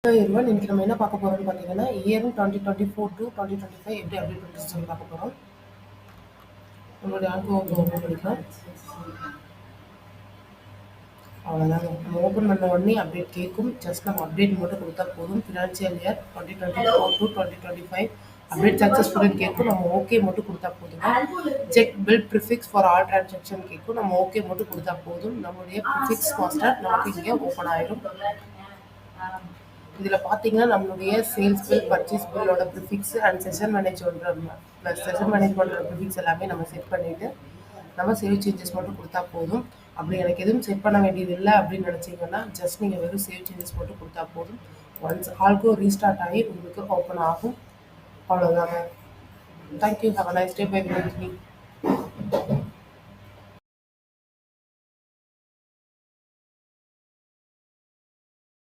Everyone இன்னைக்கு நம்ம என்ன பார்க்க போறோம்னு பார்த்தீங்கன்னா இயர் 2024 டு 2025 எப்படி அப்டேட் பண்ணுறது சொல்லி பார்க்க போகிறோம். உங்களுடைய ஆல்கோ ஓப்பன் பண்ணிக்கலாம். அவ்வளோதாங்க. நம்ம ஓப்பன் பண்ண உடனே அப்டேட் கேட்கும். ஜஸ்ட் நம்ம அப்டேட் மட்டும் கொடுத்தா போதும். ஃபினான்ஷியல் இயர் 2024 டு 2025 அப்டேட் சக்ஸஸ்ஃபுல்னு கேட்கும். நம்ம ஓகே மட்டும் கொடுத்தா போதுங்க. Check bill prefix for all transaction கேட்கும். நம்ம ஓகே மட்டும் கொடுத்தா போதும். நம்மளுடைய ப்ரிஃபிக்ஸ் மாஸ்டர் நமக்கு இங்கே ஓப்பன் ஆயிடும். இதில் பார்த்தீங்கன்னா நம்மளுடைய சேல்ஸ் பில், பர்ச்சேஸ் பில்லோட ப்ரிஃபிக்ஸ் அண்ட் செஷன் மேனேஜோட ப்ளஸ் செஷன் மேனேஜ்மெண்ட்டோட ப்ரிஃபிக்ஸ் எல்லாமே நம்ம செட் பண்ணிவிட்டு நம்ம சேவ் சேஞ்சஸ் மட்டும் கொடுத்தா போதும். அப்படி எனக்கு எதுவும் செட் பண்ண வேண்டியது இல்லை அப்படின்னு நினச்சிங்கன்னா ஜஸ்ட் நீங்கள் வெறும் சேவ் சேஞ்சஸ் மட்டும் கொடுத்தா போதும். ஒன்ஸ் ஆல்கோ ரீஸ்டார்ட் ஆகி உங்களுக்கு ஓப்பன் ஆகும். அவ்வளோதாங்க. Thank you. Have a nice day. By.